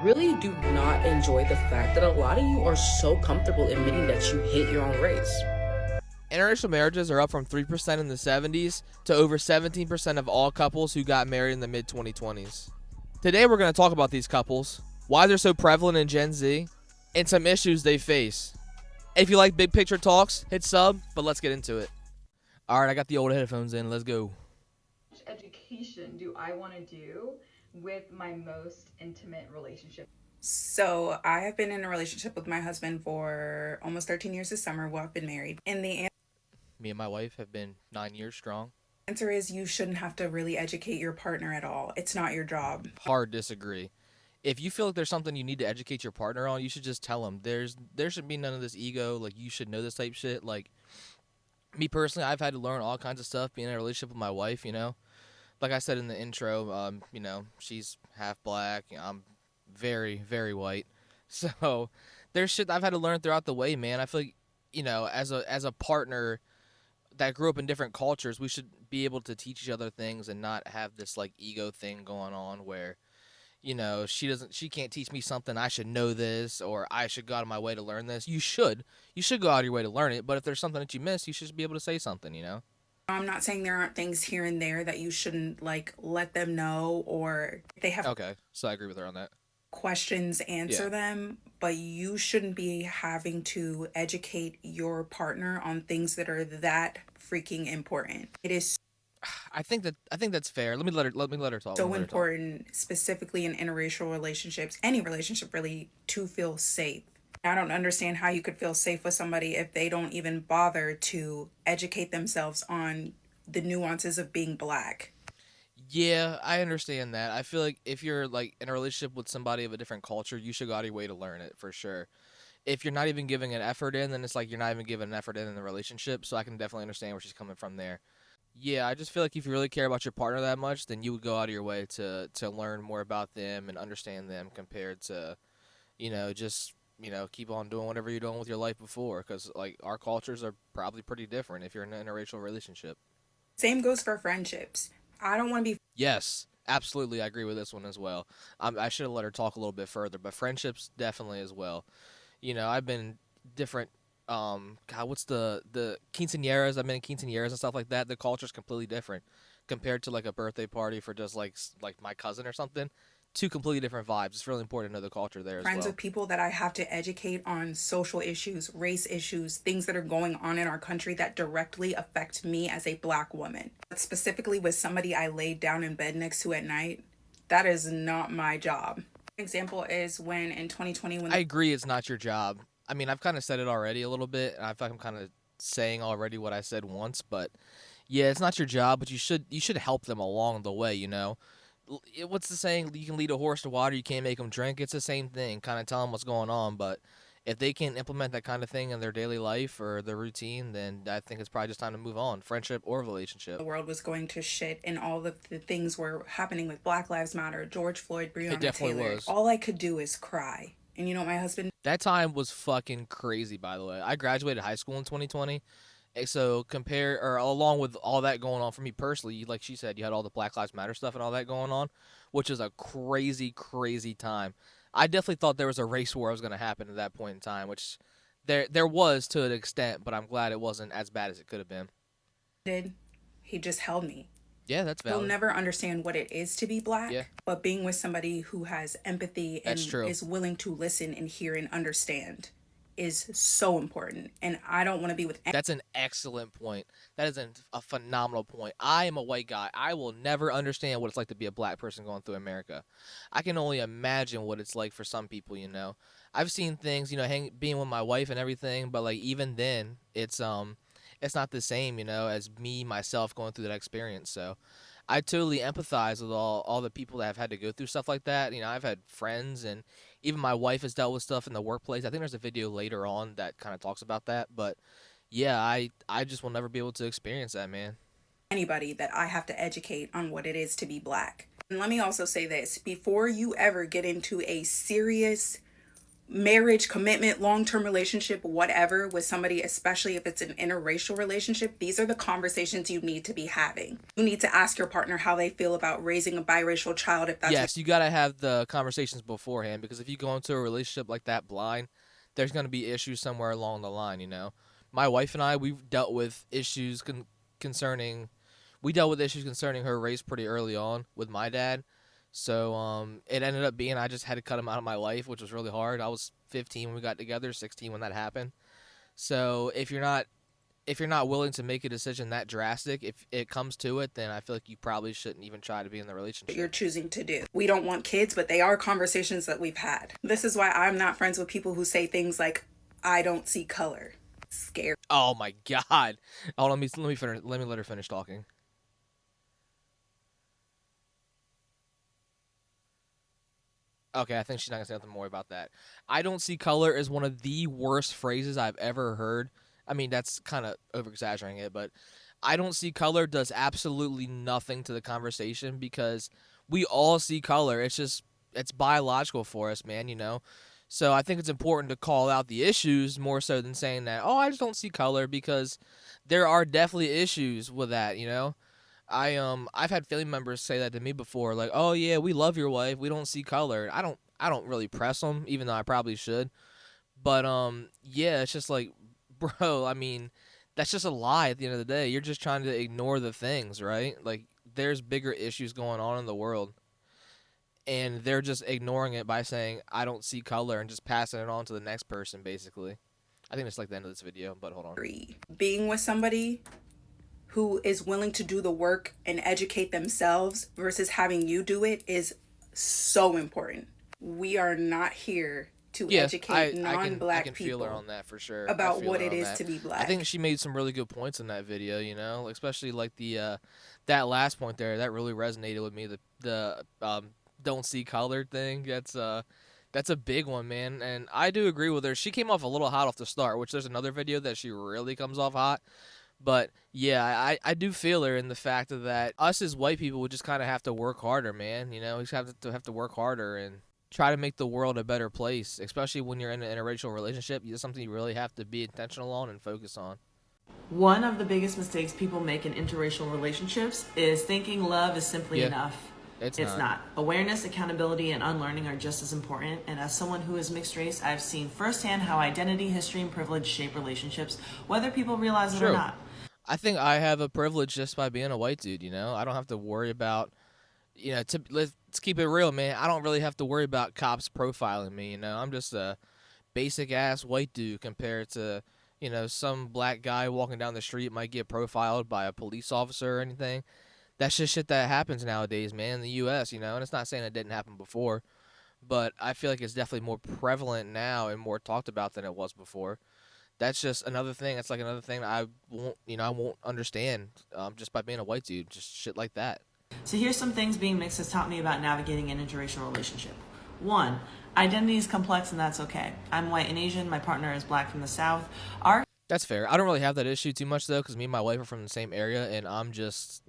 really do not enjoy the fact that a lot of you are so comfortable admitting that you hate your own race. Interracial marriages are up from 3% in the 70s to over 17% of all couples who got married in the mid-2020s. Today we're going to talk about these couples, why they're so prevalent in Gen Z, and some issues they face. If you like big picture talks, hit sub, but let's get into it. Alright, I got the old headphones in, let's go. Which education do I want to do with my most intimate relationship? So I have been in a relationship with my husband for almost 13 years this summer. Well, I've been married. And the Me and my wife have been 9 years strong. answer is you shouldn't have to really educate your partner at all. It's not your job. Hard disagree. If you feel like there's something you need to educate your partner on, you should just tell them. There should be none of this ego, like you should know this type shit. Like me personally, I've had to learn all kinds of stuff being in a relationship with my wife, you know. Like I said in the intro, you know, she's half black, I'm very, very white. So there's shit I've had to learn throughout the way, man. I feel like, you know, as a partner that grew up in different cultures, we should be able to teach each other things and not have this like ego thing going on where, you know, she can't teach me something, I should know this, or I should go out of my way to learn this. You should go out of your way to learn it, but if there's something that you miss, you should be able to say something, you know. I'm not saying there aren't things here and there that you shouldn't like let them know, or if they have Okay, so I agree with her on that. questions, answer Yeah. them, but you shouldn't be having to educate your partner on things that are that freaking important. It is I think that's fair. Let me let her talk. so Let me let her talk. important, specifically in interracial relationships, any relationship really, to feel safe. I don't understand how you could feel safe with somebody if they don't even bother to educate themselves on the nuances of being black. Yeah, I understand that. I feel like if you're like in a relationship with somebody of a different culture, you should go out of your way to learn it for sure. If you're not even giving an effort in, then it's like you're not even giving an effort in the relationship. So I can definitely understand where she's coming from there. Yeah, I just feel like if you really care about your partner that much, then you would go out of your way to learn more about them and understand them compared to, you know, just keep on doing whatever you're doing with your life before. Because like our cultures are probably pretty different if you're in an interracial relationship. Same goes for friendships. I don't want to be Yes, absolutely. I agree with this one as well. I should have let her talk a little bit further, but friendships definitely as well. You know, I've been different. God, what's the quinceañeras? I've been in quinceañeras and stuff like that. The culture's completely different compared to like a birthday party for just like my cousin or something. Two completely different vibes. It's really important to know the culture there as friends well. with people that I have to educate on social issues, race issues, things that are going on in our country that directly affect me as a black woman. But specifically with somebody I laid down in bed next to at night, that is not my job. An example is when in 2020 when I agree, it's not your job. I mean, I've kind of said it already a little bit, and I feel like I'm kind of saying already what I said once, but yeah, it's not your job, but you should help them along the way, you know. What's the saying? You can lead a horse to water, you can't make them drink. It's the same thing. Kind of tell them what's going on, but if they can't implement that kind of thing in their daily life or their routine, then I think it's probably just time to move on, friendship or relationship. the world was going to shit and all of the things were happening with Black Lives Matter, George Floyd, It Breonna definitely Taylor, was. all I could do is cry. And you know what my husband That time was fucking crazy, by the way. I graduated high school in 2020. So compare or along with all that going on for me personally, like she said, you had all the Black Lives Matter stuff and all that going on, which is a crazy, crazy time. I definitely thought there was a race war was going to happen at that point in time, which there was to an extent, but I'm glad it wasn't as bad as it could have been. did, he just held me. Yeah, that's He'll valid. never understand what it is to be black, Yeah. but being with somebody who has empathy and That's true. is willing to listen and hear and understand is so important. And I don't want to be with That's an excellent point. That is a phenomenal point. I am a white guy. I will never understand what it's like to be a black person going through America. I can only imagine what it's like for some people, you know. I've seen things, you know, being with my wife and everything, but like even then, it's not the same, you know, as me myself going through that experience. So, I totally empathize with all the people that have had to go through stuff like that. You know, I've had friends and even my wife has dealt with stuff in the workplace. I think there's a video later on that kind of talks about that, but yeah, I just will never be able to experience that, man. anybody that I have to educate on what it is to be black. And let me also say this before you ever get into a serious marriage, commitment, long-term relationship, whatever, with somebody, especially if it's an interracial relationship, these are the conversations you need to be having. You need to ask your partner how they feel about raising a biracial child if that's Yes, you got to have the conversations beforehand, because if you go into a relationship like that blind, there's going to be issues somewhere along the line, you know. My wife and I, we've dealt with issues concerning we dealt with issues concerning her race pretty early on with my dad. So it ended up being I just had to cut him out of my life, which was really hard. I was 15 when we got together, 16 when that happened. So if you're not willing to make a decision that drastic, if it comes to it, then I feel like you probably shouldn't even try to be in the what you're relationship. choosing to do. We don't want kids, but they are conversations that we've had. This is why I'm not friends with people who say things like, I don't see color. Scary. Oh my god! Oh, let me finish. Let me let her finish talking. Okay, I think she's not gonna say nothing more about that. I don't see color is one of the worst phrases I've ever heard. I mean, that's kind of over exaggerating it, but I don't see color does absolutely nothing to the conversation, because we all see color. It's biological for us, man, you know? So I think it's important to call out the issues more so than saying that, oh, I just don't see color, because there are definitely issues with that, you know? I've had family members say that to me before, like, "Oh yeah, we love your wife. We don't see color." I don't really press them, even though I probably should. But yeah, it's just like, bro. I mean, that's just a lie. At the end of the day, you're just trying to ignore the things, right? Like, there's bigger issues going on in the world, and they're just ignoring it by saying, "I don't see color," and just passing it on to the next person, basically. I think it's like the end of this video, but hold on. Being with somebody who is willing to do the work and educate themselves versus having you do it is so important. We are not here to Yes, educate I non-black can feel her people on that for sure. I about feel what her it on is that. to be I black. think she made some really good points in that video, you know, especially like the that last point there that really resonated with me. The don't see color thing. That's a big one, man. And I do agree with her. She came off a little hot off the start, which there's another video that she really comes off hot. But yeah, I do feel her in the fact of that us as white people would just kind of have to work harder, man. You know, we just have to work harder and try to make the world a better place, especially when you're in an interracial relationship. It's something you really have to be intentional on and focus on. One of the biggest mistakes people make in interracial relationships is thinking love is simply Yeah, enough. it's It's not. not. Awareness, accountability, and unlearning are just as important. And as someone who is mixed race, I've seen firsthand how identity, history, and privilege shape relationships, whether people realize it or True. not. I think I have a privilege just by being a white dude. You know, I don't have to worry about. Let's keep it real, man. I don't really have to worry about cops profiling me. You know, I'm just a basic ass white dude compared to, some black guy walking down the street might get profiled by a police officer or anything. That's just shit that happens nowadays, man, in the U.S. And it's not saying it didn't happen before, but I feel like it's definitely more prevalent now and more talked about than it was before. That's just another thing. It's like another thing that I won't understand, just by being a white dude, just shit like that. So here's some things being mixed has taught me about navigating an interracial relationship. One, identity is complex and that's okay. I'm white and Asian, my partner is black from the South. Our That's fair. I don't really have that issue too much though, because me and my wife are from the same area, and I'm just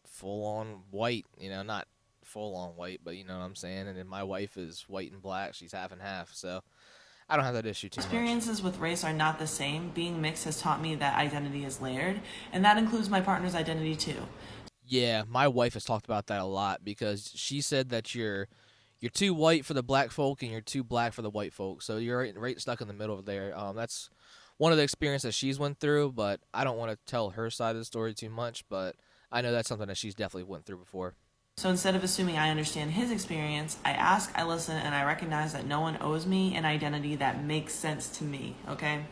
full on white. Not full on white, but you know what I'm saying. And then my wife is white and black. She's half and half, so I don't have that issue too much. experiences with race are not the same. Being mixed has taught me that identity is layered, and that includes my partner's identity too. Yeah, my wife has talked about that a lot because she said that you're too white for the black folk and you're too black for the white folk. So you're right stuck in the middle of there. That's one of the experiences she's went through, but I don't want to tell her side of the story too much, but I know that's something that she's definitely went through before. So instead of assuming I understand his experience, I ask, I listen, and I recognize that no one owes me an identity that makes sense to me, okay?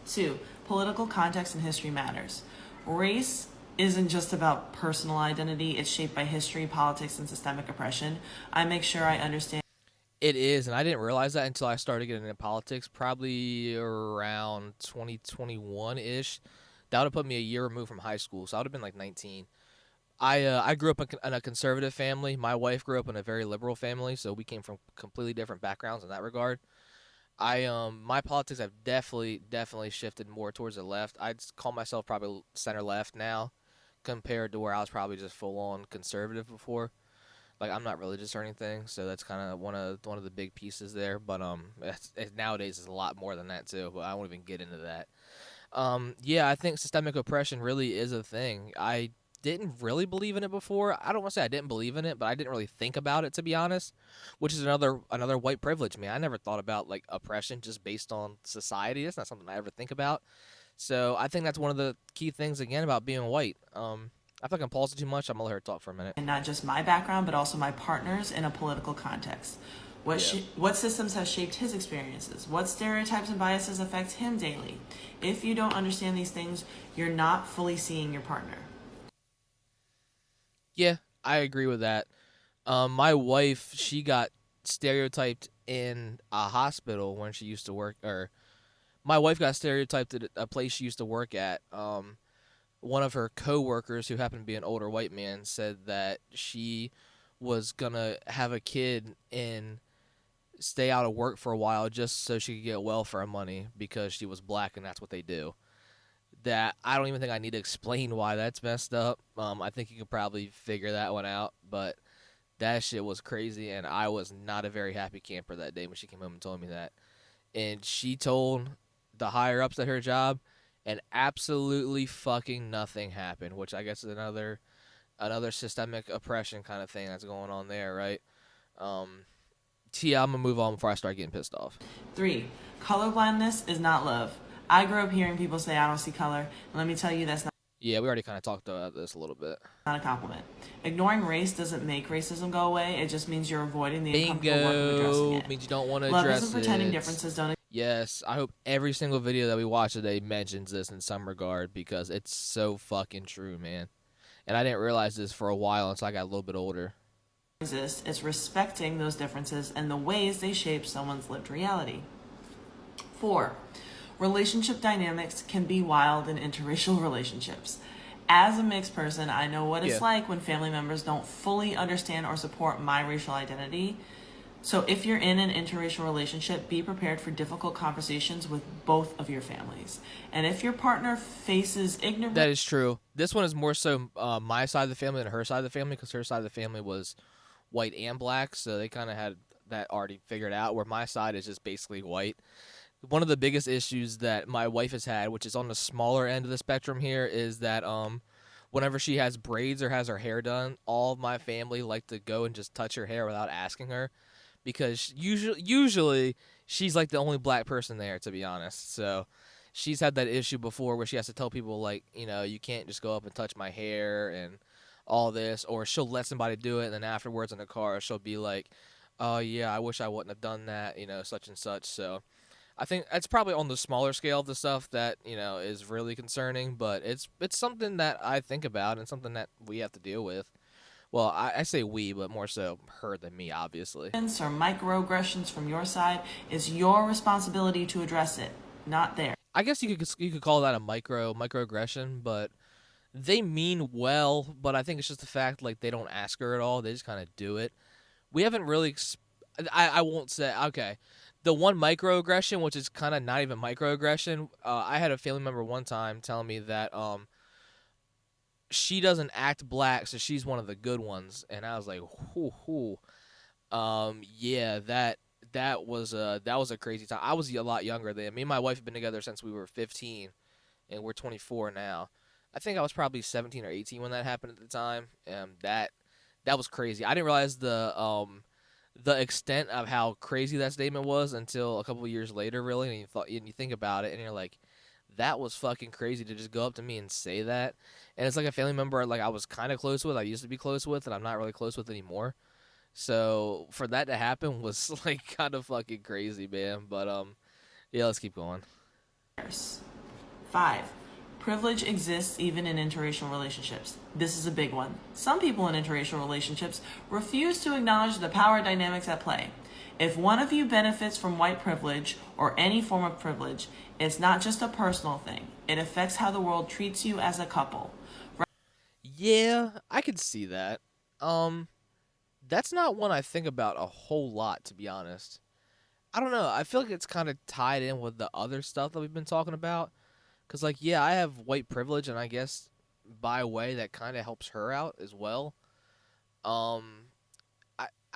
Two, political context and history matters. Race isn't just about personal identity, it's shaped by history, politics, and systemic oppression. I make sure I understand. It is, and I didn't realize that until I started getting into politics, probably around 2021-ish. That would have put me a year removed from high school, so I would have been like 19. I grew up in a conservative family. My wife grew up in a very liberal family, so we came from completely different backgrounds in that regard. My politics have definitely shifted more towards the left. I'd call myself probably center left now, compared to where I was probably just full on conservative before. Like, I'm not religious or anything, so that's kind of one of the big pieces there. But nowadays it's a lot more than that too. But I won't even get into that. Yeah, I think systemic oppression really is a thing. I didn't really believe in it before. I don't want to say I didn't believe in it, but I didn't really think about it, to be honest. Which is another white privilege, man. I never thought about like oppression just based on society. That's not something I ever think about. So I think that's one of the key things again about being white. I feel like I'm pausing too much. I'm gonna let her talk for a minute. And not just my background, but also my partner's in a political context. Yeah. What systems have shaped his experiences? What stereotypes and biases affect him daily? If you don't understand these things, you're not fully seeing your partner. Yeah, I agree with that. My wife, she got stereotyped in a hospital when she used to work, or my wife got stereotyped at a place she used to work at. One of her coworkers, who happened to be an older white man, said that she was gonna have a kid and stay out of work for a while just so she could get welfare money because she was black and that's what they do. That I don't even think I need to explain why that's messed up. I think you could probably figure that one out, but that shit was crazy, and I was not a very happy camper that day when she came home and told me that. And she told the higher ups at her job, and absolutely fucking nothing happened, which I guess is another systemic oppression kind of thing that's going on there, right? Yeah, I'm gonna move on before I start getting pissed off. 3. Colorblindness is not love. I grew up hearing people say I don't see color, and let me tell you that's Yeah, we already kind of talked about this a little bit. not a compliment. Ignoring race doesn't make racism go away. It just means you're avoiding the uncomfortable work of addressing it. Means you don't want to Love address isn't pretending it. differences don't. Yes, I hope every single video that we watch today mentions this in some regard because it's so fucking true, man. And I didn't realize this for a while until I got a little bit older. Exist. It's respecting those differences and the ways they shape someone's lived reality. 4. Relationship dynamics can be wild in interracial relationships. As a mixed person, I know what it's like when family members don't fully understand or support my racial identity. So if you're in an interracial relationship, be prepared for difficult conversations with both of your families. And if your partner faces ignorance... That is true. This one is more so my side of the family than her side of the family, because her side of the family was white and black, so they kind of had that already figured out, where my side is just basically white. One of the biggest issues that my wife has had, which is on the smaller end of the spectrum here, is that whenever she has braids or has her hair done, all of my family like to go and just touch her hair without asking her, because usually she's like the only black person there, to be honest. So she's had that issue before where she has to tell people, like, you know, you can't just go up and touch my hair and all this, or she'll let somebody do it, and then afterwards in the car she'll be like, oh yeah, I wish I wouldn't have done that, you know, such and such. So I think that's probably on the smaller scale of the stuff that, you know, is really concerning, but it's something that I think about and something that we have to deal with. Well, I say we, but more so her than me, obviously. or microaggressions from your side, it's your responsibility to address it, not theirs. I guess you could call that a microaggression, but they mean well, but I think it's just the fact, like, they don't ask her at all. They just kind of do it. We haven't really I won't say, okay, the one microaggression, which is kind of not even microaggression, I had a family member one time telling me that she doesn't act black, so she's one of the good ones, and I was like, whoo. Yeah, that was a crazy time. I was a lot younger then. Me and my wife have been together since we were 15, and we're 24 now. I think I was probably 17 or 18 when that happened at the time. That was crazy. I didn't realize the extent of how crazy that statement was until a couple of years later, really. And you think about it, and you're like, that was fucking crazy to just go up to me and say that. And it's like a family member like I was kind of close with, I used to be close with, and I'm not really close with anymore. So for that to happen was like kind of fucking crazy, man. But yeah, let's keep going. 5. Privilege exists even in interracial relationships. This is a big one. Some people in interracial relationships refuse to acknowledge the power dynamics at play. If one of you benefits from white privilege or any form of privilege, it's not just a personal thing. It affects how the world treats you as a couple. Yeah, I could see that. That's not one I think about a whole lot, to be honest. I don't know. I feel like it's kind of tied in with the other stuff that we've been talking about. Because, like, yeah, I have white privilege, and I guess by way that kind of helps her out as well.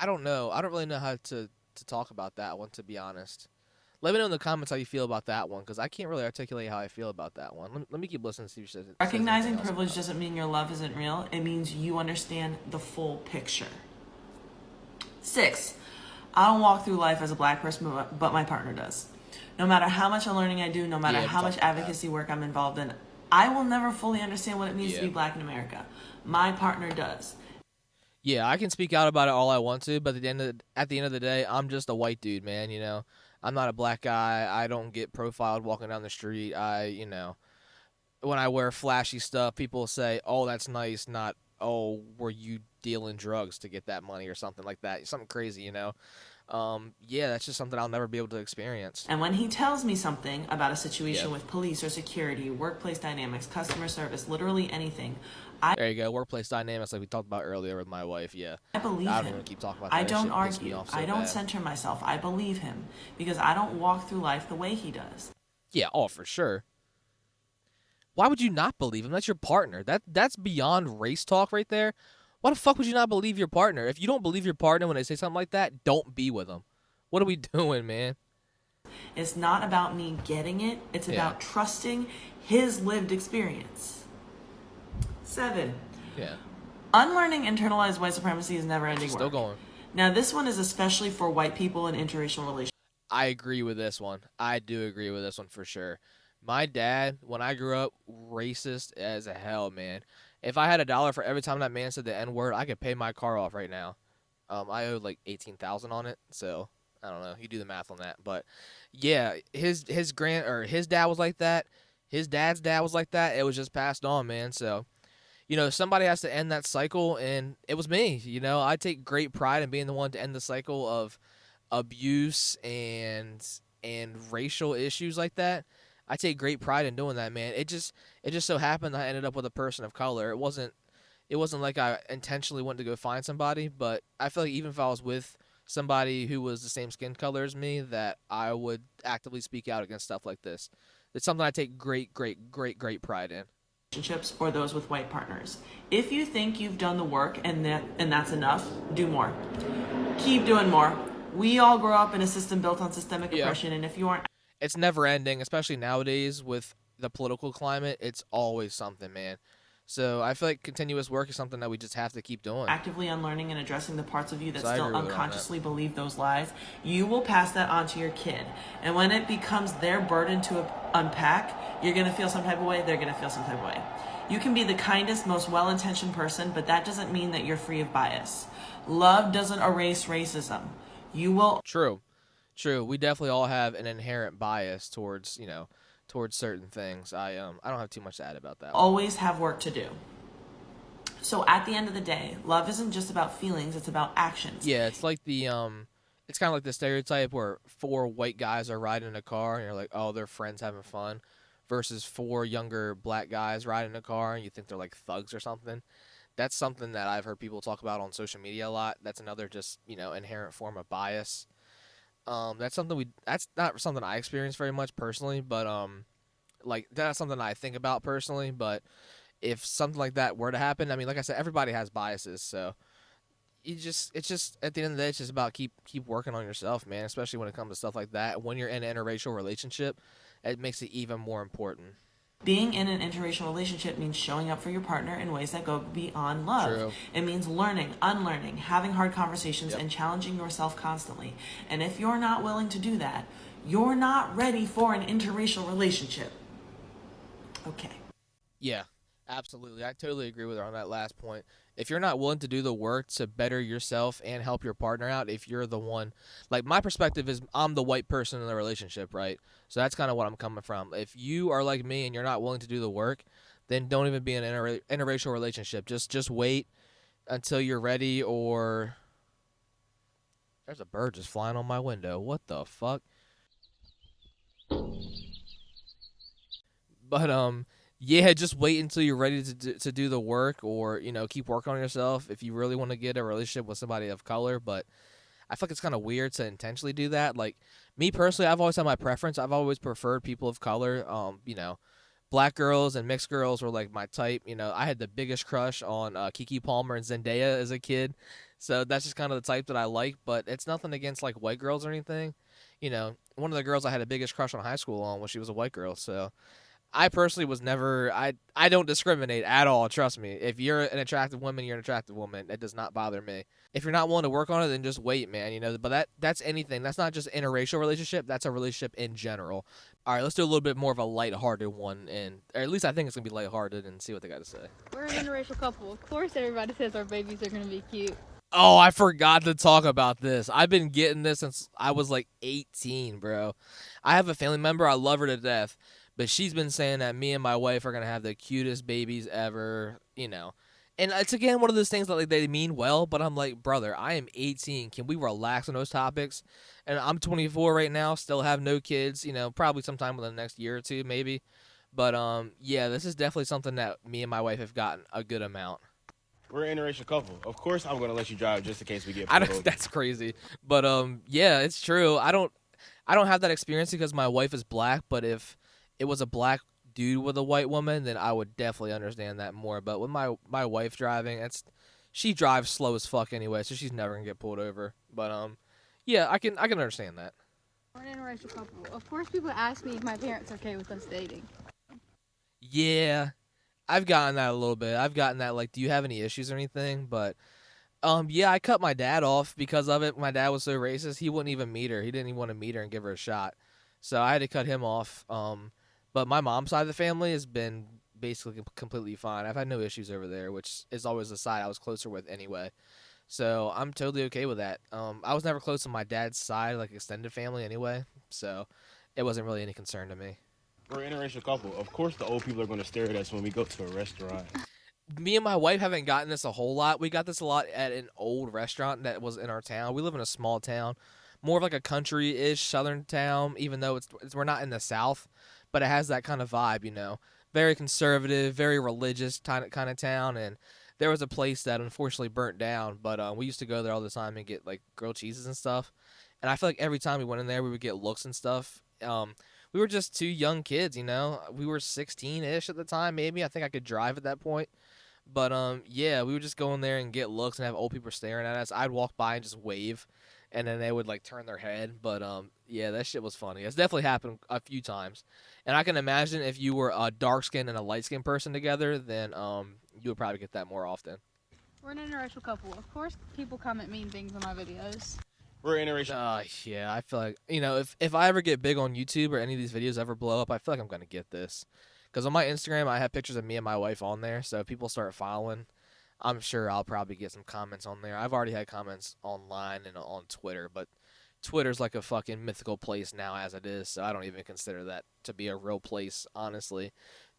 I don't know. I don't really know how to talk about that one, to be honest. Let me know in the comments how you feel about that one, because I can't really articulate how I feel about that one. Let me keep listening to see if she says Recognizing anything else privilege about it. doesn't mean your love isn't real. It means you understand the full picture. 6, I don't walk through life as a black person, but my partner does. No matter how much unlearning I do, no matter Yeah, we how much talked about advocacy work I'm involved in, I will never fully understand what it means to be black in America. My partner does. Yeah, I can speak out about it all I want to, but at the end of the day, I'm just a white dude, man. You know, I'm not a black guy. I don't get profiled walking down the street. When I wear flashy stuff, people say, "Oh, that's nice," not, "Oh, were you dealing drugs to get that money or something like that?" Something crazy, you know. Yeah, that's just something I'll never be able to experience. And when he tells me something about a situation with police or security, workplace dynamics, customer service, literally anything, There you go, workplace dynamics, like we talked about earlier with my wife. Yeah, I believe I don't him. even keep talking about that. I That don't shit pisses me argue. off so I don't bad. center myself. I believe him because I don't walk through life the way he does. Yeah, oh, for sure. Why would you not believe him? That's your partner. That's beyond race talk right there. Why the fuck would you not believe your partner? If you don't believe your partner when they say something like that, don't be with them. What are we doing, man? It's not about me getting it. It's about trusting his lived experience. 7, Yeah. unlearning internalized white supremacy is never-ending work. Still going. Now, this one is especially for white people in interracial relationships. I agree with this one. I do agree with this one for sure. My dad, when I grew up, racist as hell, man. If I had $1 for every time that man said the N-word, I could pay my car off right now. I owed like $18,000 on it, so I don't know. You do the math on that, but yeah, his dad was like that. His dad's dad was like that. It was just passed on, man. So, somebody has to end that cycle, and it was me. I take great pride in being the one to end the cycle of abuse and racial issues like that. I take great pride in doing that, man. It just so happened I ended up with a person of color. It wasn't like I intentionally went to go find somebody, but I feel like even if I was with somebody who was the same skin color as me, that I would actively speak out against stuff like this. It's something I take great pride in. Relationships or those with white partners. If you think you've done the work and that's enough, do more. Keep doing more. We all grow up in a system built on systemic oppression, and if you aren't, it's never ending, especially nowadays with the political climate. It's always something, man. So I feel like continuous work is something that we just have to keep doing. Actively unlearning and addressing the parts of you that still unconsciously believe those lies, you will pass that on to your kid. And when it becomes their burden to unpack, you're going to feel some type of way, they're going to feel some type of way. You can be the kindest, most well-intentioned person, but that doesn't mean that you're free of bias. Love doesn't erase racism. You will... True. We definitely all have an inherent bias towards certain things. I don't have too much to add about that. Always have work to do. So at the end of the day, love isn't just about feelings, it's about actions. Yeah, it's like it's kind of like the stereotype where 4 white guys are riding in a car and you're like, oh, they're friends having fun, versus 4 younger black guys riding in a car and you think they're like thugs or something. That's something that I've heard people talk about on social media a lot. That's another just, inherent form of bias. That's not something I experience very much personally, but that's something I think about personally. But if something like that were to happen, I mean, like I said, everybody has biases, so it's just at the end of the day, it's just about keep working on yourself, man. Especially when it comes to stuff like that. When you're in an interracial relationship, it makes it even more important. Being in an interracial relationship means showing up for your partner in ways that go beyond love. True. It means learning, unlearning, having hard conversations, and challenging yourself constantly. And if you're not willing to do that, you're not ready for an interracial relationship. Okay. Yeah, absolutely. I totally agree with her on that last point. If you're not willing to do the work to better yourself and help your partner out, if you're the one, like my perspective is I'm the white person in the relationship, right? So that's kind of what I'm coming from. If you are like me and you're not willing to do the work, then don't even be in an interracial relationship. Just wait until you're ready. Or there's a bird just flying on my window. What the fuck? But yeah, just wait until you're ready to do the work, or keep working on yourself if you really want to get a relationship with somebody of color. But I feel like it's kind of weird to intentionally do that. Like me personally, I've always had my preference. I've always preferred people of color. Black girls and mixed girls were like my type. I had the biggest crush on Keke Palmer and Zendaya as a kid. So that's just kind of the type that I like, but it's nothing against like white girls or anything. One of the girls I had the biggest crush on high school on was she was a white girl. So I personally was never I don't discriminate at all, trust me. If you're an attractive woman, you're an attractive woman. It does not bother me. If you're not willing to work on it, then just wait, man, but that's anything. That's not just interracial relationship, that's a relationship in general. All right, let's do a little bit more of a lighthearted one, or at least I think it's going to be lighthearted, and see what they got to say. We're an interracial couple. Of course everybody says our babies are going to be cute. Oh, I forgot to talk about this. I've been getting this since I was like 18, bro. I have a family member, I love her to death, but she's been saying that me and my wife are going to have the cutest babies ever. And it's, again, one of those things that, like, they mean well, but I'm like, brother, I am 18. Can we relax on those topics? And I'm 24 right now, still have no kids, probably sometime within the next year or two, maybe. But, yeah, this is definitely something that me and my wife have gotten a good amount. We're an interracial couple. Of course, I'm gonna let you drive just in case we get pulled over. That's crazy. But yeah, it's true. I don't have that experience because my wife is black. But if it was a black dude with a white woman, then I would definitely understand that more. But with my wife driving, she drives slow as fuck anyway, so she's never gonna get pulled over. But yeah, I can understand that. We're an interracial couple. Of course people ask me if my parents are okay with us dating. Yeah. I've gotten that a little bit. I've gotten that, like, do you have any issues or anything? But, yeah, I cut my dad off because of it. My dad was so racist, he wouldn't even meet her. He didn't even want to meet her and give her a shot. So I had to cut him off. But my mom's side of the family has been basically completely fine. I've had no issues over there, which is always the side I was closer with anyway. So I'm totally okay with that. I was never close to my dad's side, like extended family anyway. So it wasn't really any concern to me. We're an interracial couple. Of course, the old people are going to stare at us when we go to a restaurant. Me and my wife haven't gotten this a whole lot. We got this a lot at an old restaurant that was in our town. We live in a small town, more of like a country-ish southern town, even though we're not in the South, but it has that kind of vibe, Very conservative, very religious kind of town. And there was a place that unfortunately burnt down, but we used to go there all the time and get like grilled cheeses and stuff. And I feel like every time we went in there, we would get looks and stuff. We were just two young kids, We were 16-ish at the time, maybe. I think I could drive at that point. But, yeah, we would just go in there and get looks and have old people staring at us. I'd walk by and just wave, and then they would, like, turn their head. But, yeah, that shit was funny. It's definitely happened a few times. And I can imagine if you were a dark-skinned and a light-skinned person together, then you would probably get that more often. We're an interracial couple. Of course people comment mean things on my videos. We're interracial. Yeah, I feel like, if I ever get big on YouTube or any of these videos ever blow up, I feel like I'm going to get this. Because on my Instagram, I have pictures of me and my wife on there, so if people start following, I'm sure I'll probably get some comments on there. I've already had comments online and on Twitter, but Twitter's like a fucking mythical place now as it is, so I don't even consider that to be a real place, honestly.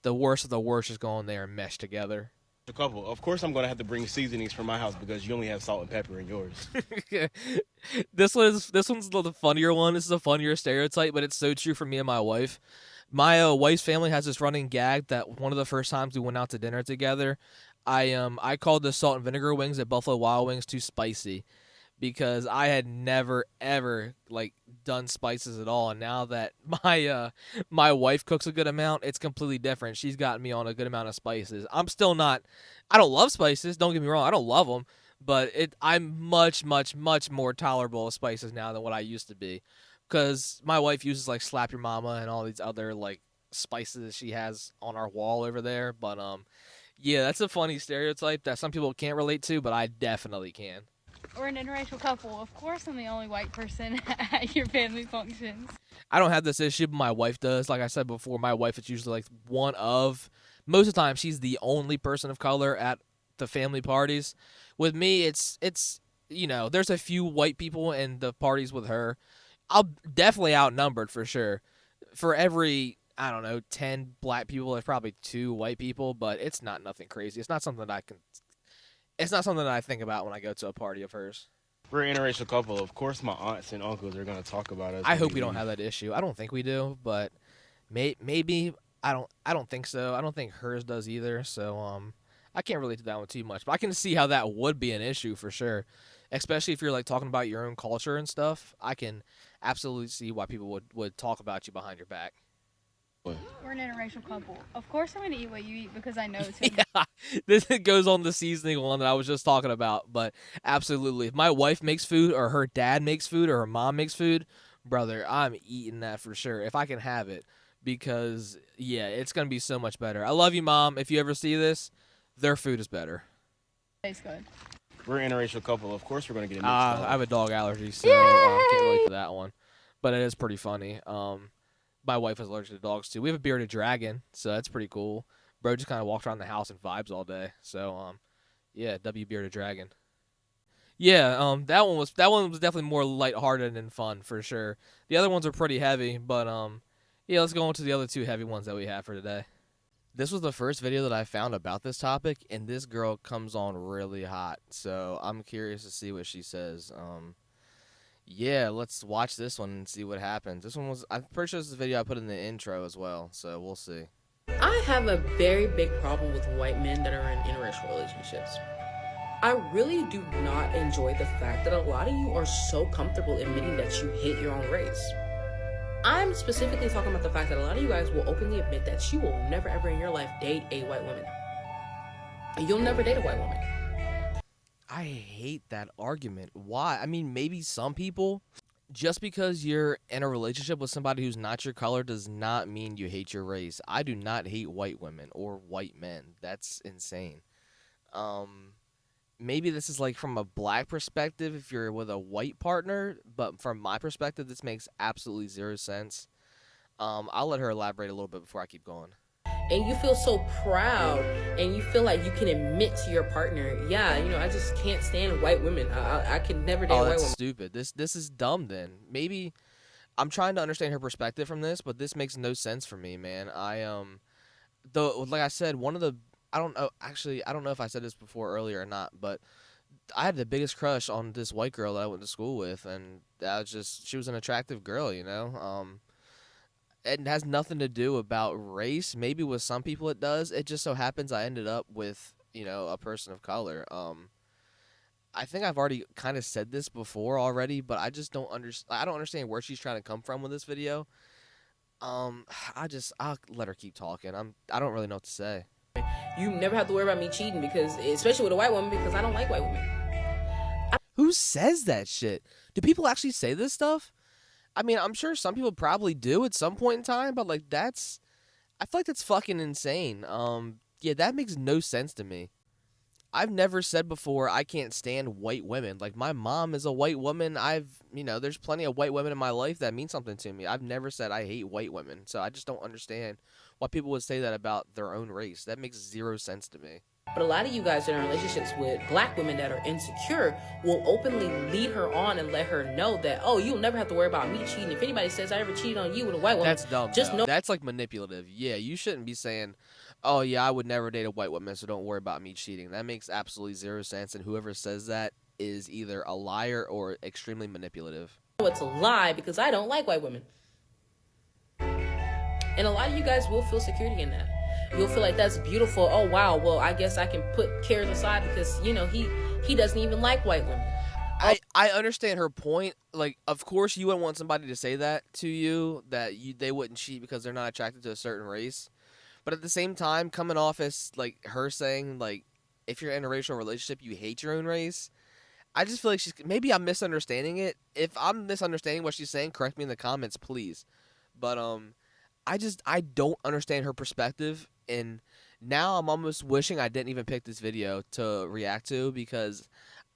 The worst of the worst is going there and mesh together. A couple. Of course, I'm going to have to bring seasonings from my house because you only have salt and pepper in yours. This one's the funnier one. This is a funnier stereotype, but it's so true for me and my wife. My wife's family has this running gag that one of the first times we went out to dinner together, I called the salt and vinegar wings at Buffalo Wild Wings too spicy because I had never ever like done spices at all, and now that my wife cooks a good amount, it's completely different. She's gotten me on a good amount of spices. I don't love spices, don't get me wrong, I don't love them, but I'm much more tolerable of spices now than what I used to be, because my wife uses like Slap Your Mama and all these other like spices she has on our wall over there. But yeah, that's a funny stereotype that some people can't relate to, but I definitely can. We're an interracial couple. Of course I'm the only white person at your family functions. I don't have this issue, but my wife does. Like I said before, my wife is usually like most of the time she's the only person of color at the family parties. With me, it's there's a few white people in the parties with her. I'm definitely outnumbered for sure. For every, I don't know, 10 black people, there's probably 2 white people, but it's not nothing crazy. It's not something that I think about when I go to a party of hers. We're an interracial couple. Of course, my aunts and uncles are going to talk about us. I hope we don't have that issue. I don't think we do, but maybe I don't think so. I don't think hers does either. So I can't relate to that one too much, but I can see how that would be an issue for sure, especially if you're like talking about your own culture and stuff. I can absolutely see why people would talk about you behind your back. We're an interracial couple. Of course I'm gonna eat what you eat because I know it's gonna Yeah, this goes on the seasoning one that I was just talking about. But absolutely, if my wife makes food, or her dad makes food, or her mom makes food, brother, I'm eating that for sure if I can have it. Because yeah, it's gonna be so much better. I love you, Mom. If you ever see this, their food is better. taste good. We're an interracial couple. Of course, we're gonna get a mixed I dog. have a dog allergy, so can't relate to that one. But it is pretty funny. My wife is allergic to dogs too. We have a bearded dragon, so that's pretty cool. Bro just kind of walks around the house and vibes all day. So yeah, W bearded dragon. Yeah, that one was definitely more lighthearted and fun for sure. The other ones are pretty heavy, but yeah, let's go on to the other two heavy ones that we have for today. This was the first video that I found about this topic, and this girl comes on really hot. So I'm curious to see what she says. Yeah, let's watch this one and see what happens. This one was, I'm pretty sure this is a video I put in the intro as well, so we'll see. I have a very big problem with white men that are in interracial relationships. I really do not enjoy the fact that a lot of you are so comfortable admitting that you hate your own race. I'm specifically talking about the fact that a lot of you guys will openly admit that you will never ever in your life date a white woman. You'll never date a white woman. I hate that argument. Why? I mean, maybe some people, just because you're in a relationship with somebody who's not your color does not mean you hate your race. I do not hate white women or white men. That's insane. Maybe this is like from a black perspective if you're with a white partner, but from my perspective, this makes absolutely zero sense. I'll let her elaborate a little bit before I keep going. And you feel so proud and you feel like you can admit to your partner, yeah, you know, I just can't stand white women. I could never date a white that's woman. Stupid. This is dumb then. Maybe I'm trying to understand her perspective from this, but this makes no sense for me, man. Though like I said, one of the I don't know if I said this before earlier or not, but I had the biggest crush on this white girl that I went to school with, and she was an attractive girl, you know. It has nothing to do about race. Maybe with some people it does. It just so happens I ended up with, you know, a person of color. I think I've already kind of said this before already, but I just don't I don't understand where she's trying to come from with this video. I'll let her keep talking. I don't really know what to say. You never have to worry about me cheating because, especially with a white woman, because I don't like white women. Who says that shit? Do people actually say this stuff? I mean, I'm sure some people probably do at some point in time, but like I feel like that's fucking insane. Yeah, that makes no sense to me. I've never said before I can't stand white women. Like, my mom is a white woman. There's plenty of white women in my life that mean something to me. I've never said I hate white women. So I just don't understand why people would say that about their own race. That makes zero sense to me. But a lot of you guys that are in relationships with black women that are insecure will openly lead her on and let her know that, oh, you'll never have to worry about me cheating. If anybody says I ever cheated on you with a white woman, that's dumb. Just know that's like manipulative. Yeah, you shouldn't be saying, oh yeah, I would never date a white woman, so don't worry about me cheating. That makes absolutely zero sense, and whoever says that is either a liar or extremely manipulative. It's a lie because I don't like white women. And a lot of you guys will feel security in that. You'll feel like that's beautiful. Oh, wow. Well, I guess I can put cares aside because, you know, he doesn't even like white women. I understand her point. Like, of course, you wouldn't want somebody to say that to you, that they wouldn't cheat because they're not attracted to a certain race. But at the same time, coming off as, like, her saying, like, if you're in a interracial relationship, you hate your own race, I just feel like maybe I'm misunderstanding it. If I'm misunderstanding what she's saying, correct me in the comments, please. But, I don't understand her perspective, and now I'm almost wishing I didn't even pick this video to react to because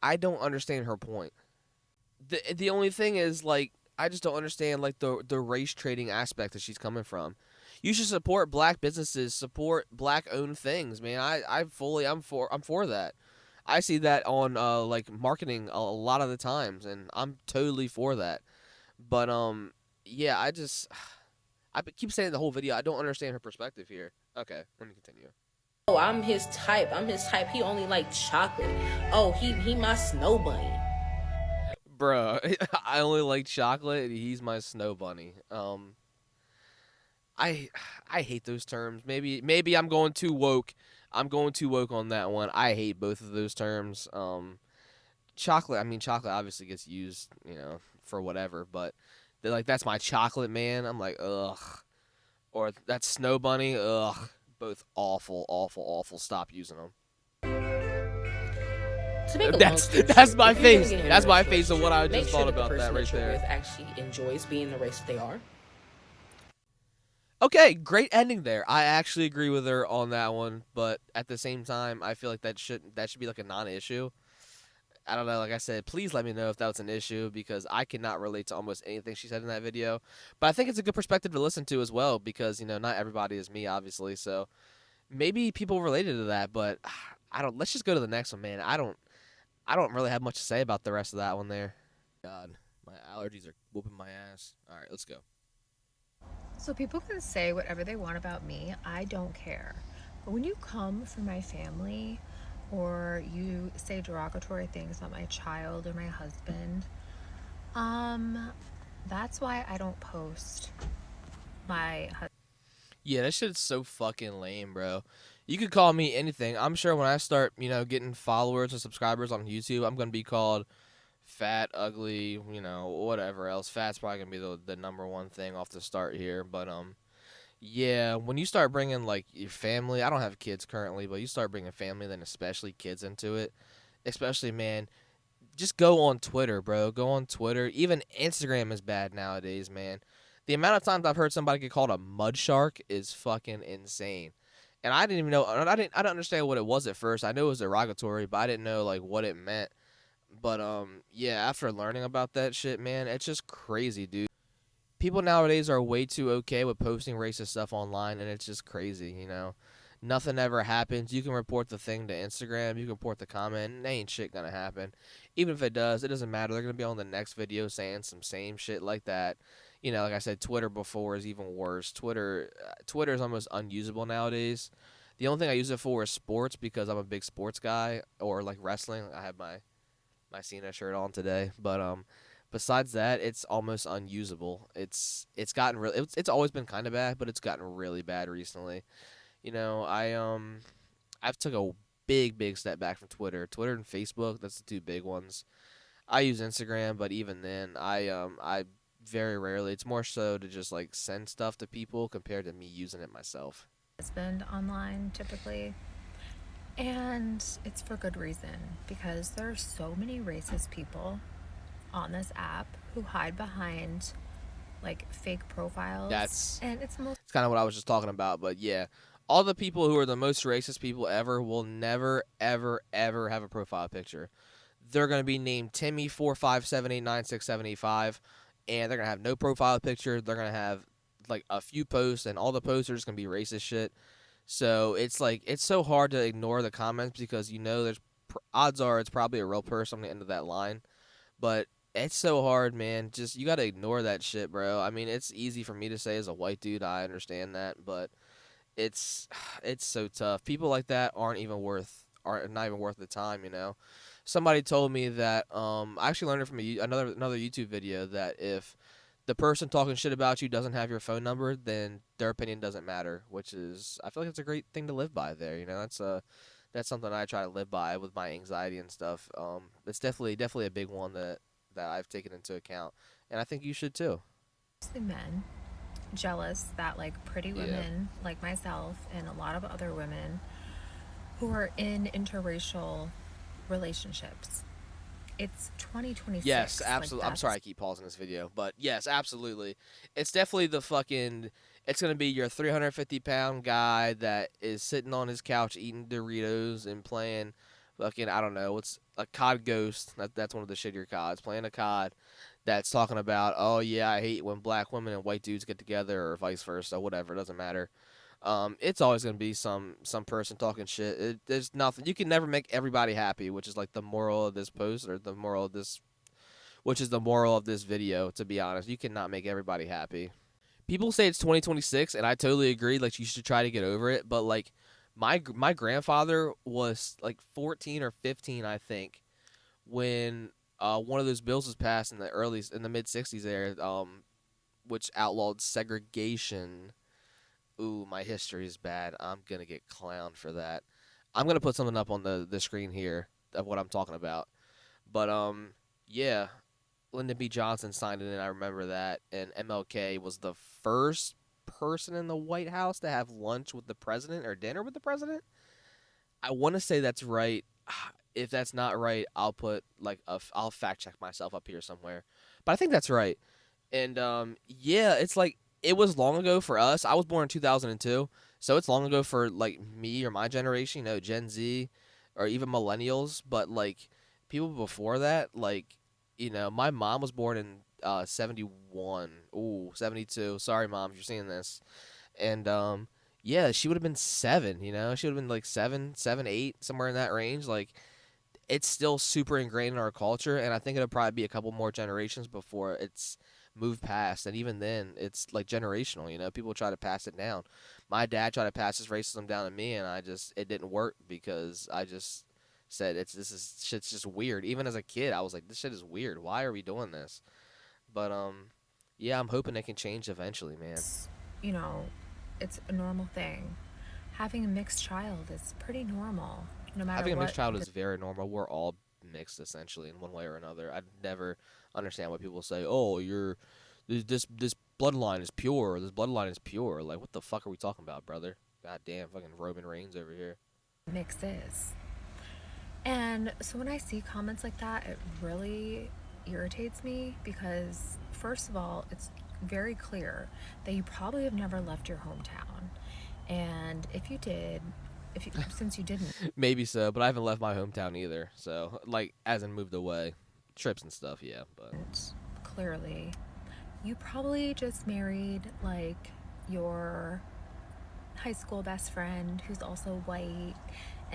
I don't understand her point. The only thing is, like, I just don't understand, like, the race trading aspect that she's coming from. You should support black businesses, support black owned things, man. I'm for that. I see that on like marketing a lot of the times, and I'm totally for that. But yeah, I keep saying the whole video. I don't understand her perspective here. Okay, let me continue. Oh, I'm his type. He only like chocolate. Oh, he my snow bunny. Bro, I only like chocolate, and he's my snow bunny. I hate those terms. Maybe I'm going too woke. I'm going too woke on that one. I hate both of those terms. Chocolate obviously gets used, you know, for whatever, but they're like, that's my chocolate man. I'm like, ugh. or that Snow Bunny. Ugh, both awful, awful, awful. Stop using them. To make a long That's story that's short, my if you're gonna face. get in an That's my interracial face of what I relationship, just make thought sure that the about person that right you're there. with actually enjoys being the race that they are. Okay, great ending there. I actually agree with her on that one, but at the same time, I feel like that should be like a non-issue. I don't know. Like I said, please let me know if that was an issue because I cannot relate to almost anything she said in that video. But I think it's a good perspective to listen to as well because not everybody is me, obviously. So maybe people related to that, but I don't. Let's just go to the next one, man. I don't really have much to say about the rest of that one there. God, my allergies are whooping my ass. All right, let's go. So people can say whatever they want about me. I don't care. But when you come for my family or you say derogatory things about my child or my husband, that's why I don't post my husband. Yeah, that shit's so fucking lame, bro. You could call me anything. I'm sure when I start, getting followers and subscribers on YouTube, I'm gonna be called fat, ugly, whatever else. Fat's probably gonna be the number one thing off the start here. But yeah, when you start bringing like your family, I don't have kids currently, but you start bringing family, then especially kids into it, especially man, just go on Twitter, bro. Go on Twitter. Even Instagram is bad nowadays, man. The amount of times I've heard somebody get called a mud shark is fucking insane. And I didn't even know. I didn't understand what it was at first. I knew it was derogatory, but I didn't know like what it meant. But yeah. After learning about that shit, man, it's just crazy, dude. People nowadays are way too okay with posting racist stuff online, and it's just crazy. Nothing ever happens. You can report the thing to Instagram. You can report the comment. And ain't shit gonna happen. Even if it does, it doesn't matter. They're gonna be on the next video saying some same shit like that. Like I said, Twitter before is even worse. Twitter is almost unusable nowadays. The only thing I use it for is sports because I'm a big sports guy or like wrestling. I have my Cena shirt on today, but besides that, it's almost unusable. It's gotten really. It's always been kind of bad, but it's gotten really bad recently. I've took a big step back from Twitter. Twitter and Facebook, that's the two big ones. I use Instagram, but even then, I very rarely. It's more so to just like send stuff to people compared to me using it myself. Husband online typically. And it's for good reason because there are so many racist people on this app who hide behind like fake profiles. And it's kind of what I was just talking about, but yeah. All the people who are the most racist people ever will never, ever, ever have a profile picture. They're going to be named Timmy457896785, and they're going to have no profile picture. They're going to have like a few posts, and all the posts are just going to be racist shit. So it's like it's so hard to ignore the comments because there's odds are it's probably a real person on the end of that line, but it's so hard, man. Just you got to ignore that shit, bro. I mean, it's easy for me to say as a white dude. I understand that, but it's so tough. People like that aren't not even worth the time. Somebody told me that I actually learned it from another YouTube video that if the person talking shit about you doesn't have your phone number, then their opinion doesn't matter, which is I feel like it's a great thing to live by there. That's something I try to live by with my anxiety and stuff. It's definitely a big one that I've taken into account, and I think you should too. Men jealous that like pretty women like myself and a lot of other women who are in interracial relationships. It's 2026. Yes, absolutely. Like I'm sorry I keep pausing this video, but yes, absolutely. It's definitely it's going to be your 350-pound guy that is sitting on his couch eating Doritos and playing fucking, I don't know, what's a COD Ghost. That's one of the shittier CODs. Playing a COD that's talking about, oh yeah, I hate when black women and white dudes get together or vice versa, whatever, it doesn't matter. It's always going to be some person talking shit. There's nothing. You can never make everybody happy, which is like the moral of this post or which is the moral of this video, to be honest. You cannot make everybody happy. People say it's 2026, and I totally agree. Like, you should try to get over it. But, like, my grandfather was, like, 14 or 15, I think, when one of those bills was passed in the mid-60s there, which outlawed segregation. Ooh, my history is bad. I'm going to get clowned for that. I'm going to put something up on the screen here of what I'm talking about. But, yeah, Lyndon B. Johnson signed it in. I remember that. And MLK was the first person in the White House to have lunch with the president or dinner with the president. I want to say that's right. If that's not right, I'll put like I'll fact check myself up here somewhere. But I think that's right. And yeah, it's like it was long ago for us. I was born in 2002, so it's long ago for like me or my generation, Gen Z or even millennials. But like people before that, like my mom was born in 71. Ooh, 72. Sorry, mom, if you're seeing this. And yeah, she would have been 7. She would have been like 7, 7, 8, somewhere in that range. Like it's still super ingrained in our culture, and I think it'll probably be a couple more generations before it's moved past. And even then, it's like generational. People try to pass it down. My dad tried to pass his racism down to me, and it didn't work because I just said shit's just weird. Even as a kid, I was like, this shit is weird. Why are we doing this? But yeah, I'm hoping it can change eventually, man. You know, it's a normal thing. Having a mixed child is pretty normal, no matter Having a mixed what. child is very normal. We're all mixed essentially in one way or another. I never understand why people say, "Oh, this bloodline is pure. Or this bloodline is pure." Like, what the fuck are we talking about, brother? Goddamn, fucking Roman Reigns over here. Mix is. And so when I see comments like that, it really irritates me because, first of all, it's very clear that you probably have never left your hometown. And if you did, since you didn't, Maybe so, but I haven't left my hometown either. So, like, as in moved away, trips and stuff, yeah. But clearly, you probably just married like your high school best friend who's also white.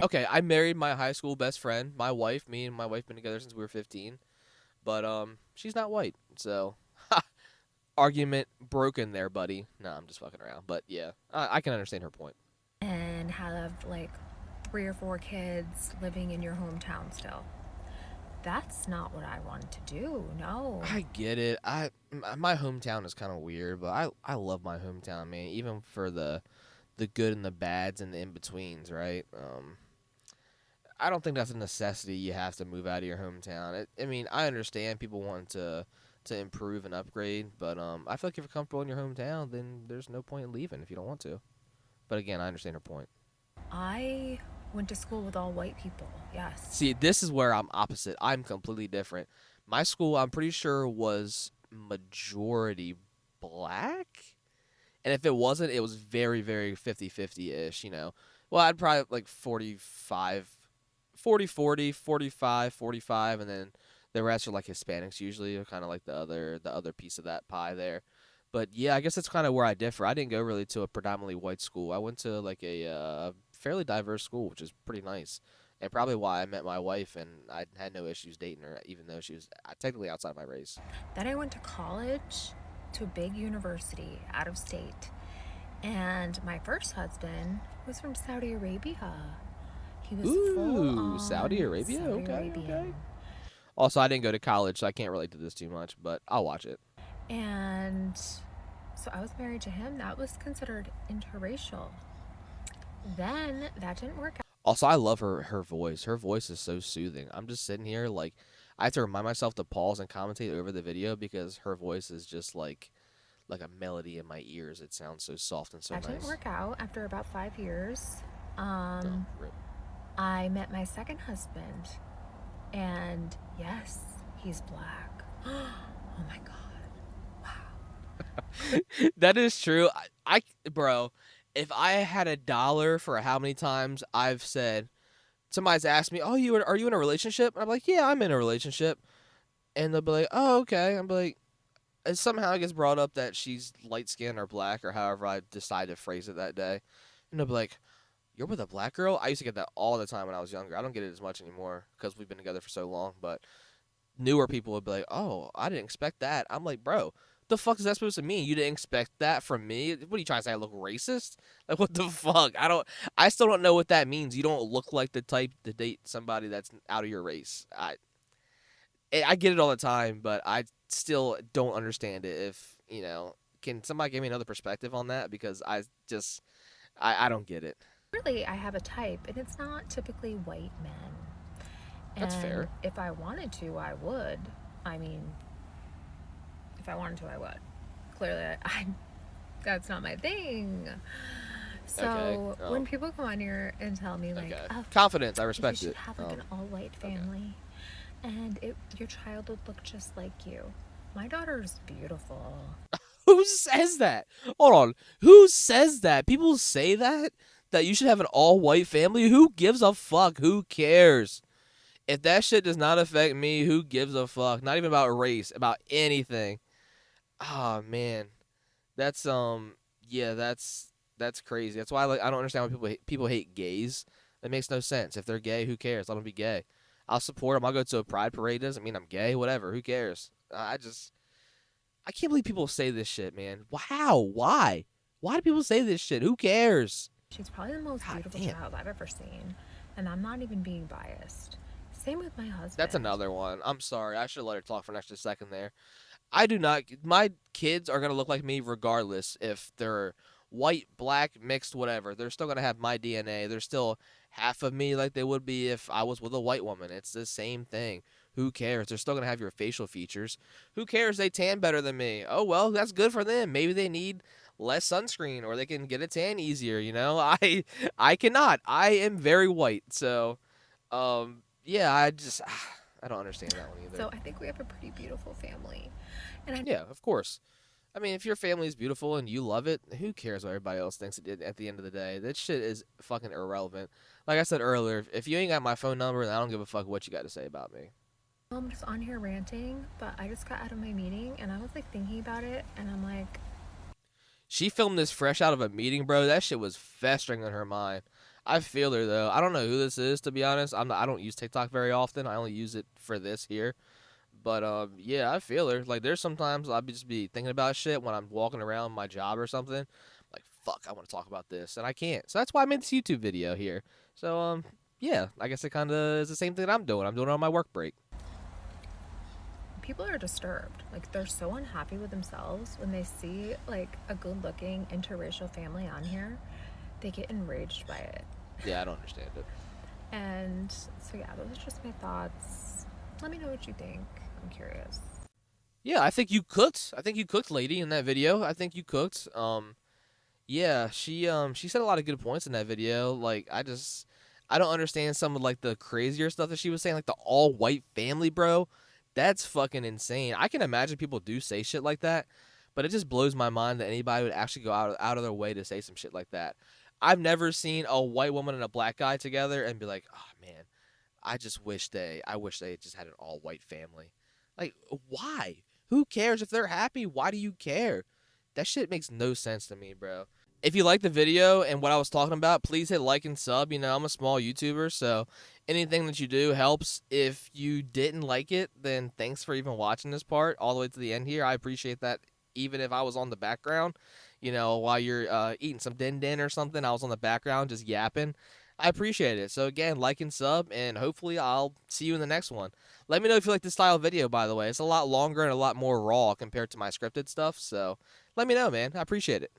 okay, I married my high school best friend, my wife. Me and my wife been together since we were 15, but she's not white, so argument broken there, buddy. No, I'm just fucking around, but yeah, I can understand her point. And have like 3 or 4 kids living in your hometown still. That's not what I wanted to do. No. I get it. My hometown is kind of weird, but I love my hometown, man. Even for the good and the bads and the in betweens, right? I don't think that's a necessity. You have to move out of your hometown. I mean, I understand people wanting to improve and upgrade, but I feel like if you're comfortable in your hometown, then there's no point in leaving if you don't want to. But again, I understand her point. I went to school with all white people. Yes. See, this is where I'm opposite. I'm completely different. My school, I'm pretty sure, was majority black. And if it wasn't, it was very, very 50-50-ish, Well, I'd probably like 45, 40, 40, 45, 45, and then the rest are like Hispanics usually, kind of like the other piece of that pie there. But yeah, I guess that's kind of where I differ. I didn't go really to a predominantly white school. I went to like a fairly diverse school, which is pretty nice. And probably why I met my wife and I had no issues dating her, even though she was technically outside my race. Then I went to college, to a big university out of state. And my first husband was from Saudi Arabia. He was full on Saudi Arabia? Saudi Okay, Arabian. okay. Also, I didn't go to college, so I can't relate to this too much, but I'll watch it. And so I was married to him. That was considered interracial. Then that didn't work out. Also, I love her voice. Her voice is so soothing. I'm just sitting here, like, I have to remind myself to pause and commentate over the video because her voice is just like a melody in my ears. It sounds so soft and so That nice. didn't work out after about 5 years. No, rip. I met my second husband. And yes, he's black. Oh my God. That is true. Bro, if I had $1 for how many times I've said, somebody's asked me, "Oh, are you in a relationship?" And I'm like, "Yeah, I'm in a relationship." And they'll be like, "Oh, okay." I'm like, and somehow it gets brought up that she's light skinned or black or however I decide to phrase it that day. And they'll be like, "You're with a black girl?" I used to get that all the time when I was younger. I don't get it as much anymore because we've been together for so long. But newer people would be like, "Oh, I didn't expect that." I'm like, "Bro, the fuck is that supposed to mean? You didn't expect that from me? What are you trying to say? I look racist? Like, what the fuck? I still don't know what that means. You don't look like the type to date somebody that's out of your race. I get it all the time, but I still don't understand it. If can somebody give me another perspective on that? Because I don't get it. Really, I have a type, and it's not typically white men. That's fair. If I wanted to, I would. I mean, if I wanted to, I would. Clearly, That's not my thing. So Okay, when people come on here and tell me like, Okay. oh, Confidence, I you respect should it. have like an all-white family, and your child would look just like you. My daughter's beautiful. Who says that? Hold on. Who says that? People say that? That you should have an all-white family? Who gives a fuck? Who cares? If that shit does not affect me, who gives a fuck? Not even about race, about anything. Oh man, that's yeah, that's crazy. That's why I don't understand why people hate gays. It makes no sense. If they're gay, who cares? Let them be gay. I'll support them. I'll go to a pride parade. Doesn't mean I'm gay. Whatever. Who cares? I can't believe people say this shit, man. How? Why? Why do people say this shit? Who cares? She's probably the most God beautiful damn. child I've ever seen, and I'm not even being biased. Same with my husband. That's another one. I'm sorry. I should let her talk for an extra second there. I do not. My kids are gonna look like me regardless if they're white, black, mixed, whatever. They're still gonna have my DNA. They're still half of me like they would be if I was with a white woman. It's the same thing. Who cares? They're still gonna have your facial features. Who cares? They tan better than me. Oh well, that's good for them. Maybe they need less sunscreen or they can get a tan easier. You know, I cannot. I am very white. So, yeah, I don't understand that one either. So I think we have a pretty beautiful family. Yeah, of course. I mean, if your family is beautiful and you love it, who cares what everybody else thinks it did at the end of the day? That shit is fucking irrelevant. Like I said earlier, if you ain't got my phone number, then I don't give a fuck what you got to say about me. I'm just on here ranting, but I just got out of my meeting and I was like thinking about it, and I'm like, She filmed this fresh out of a meeting, bro. That shit was festering in her mind. I feel her though. I don't know who this is, to be honest. I don't use TikTok very often. I only use it for this here. But yeah, I feel her. Like there's sometimes I'll just be thinking about shit when I'm walking around my job or something. Like fuck, I want to talk about this and I can't. So that's why I made this YouTube video here. So yeah, I guess it kind of is the same thing that I'm doing. I'm doing it on my work break. people are disturbed. Like they're so unhappy with themselves when they see like a good-looking interracial family on here. They get enraged by it. Yeah, I don't understand it. And so yeah, those are just my thoughts. Let me know what you think. I'm curious. Yeah, I think you cooked. I think you cooked, lady, in that video. I think you cooked. Yeah, she said a lot of good points in that video. Like I don't understand some of like the crazier stuff that she was saying, like the all white family, bro. That's fucking insane. I can imagine people do say shit like that, but it just blows my mind that anybody would actually go out of their way to say some shit like that. I've never seen a white woman and a black guy together and be like, "Oh man, I wish they just had an all white family." Like, why? Who cares if they're happy? Why do you care? That shit makes no sense to me, bro. If you like the video and what I was talking about, please hit like and sub. You know, I'm a small YouTuber, so anything that you do helps. If you didn't like it, then thanks for even watching this part all the way to the end here. I appreciate that. Even if I was on the background, you know, while you're eating some din din or something, I was on the background just yapping. I appreciate it. So again, like and sub, and hopefully I'll see you in the next one. Let me know if you like this style of video, by the way. It's a lot longer and a lot more raw compared to my scripted stuff, so let me know, man. I appreciate it.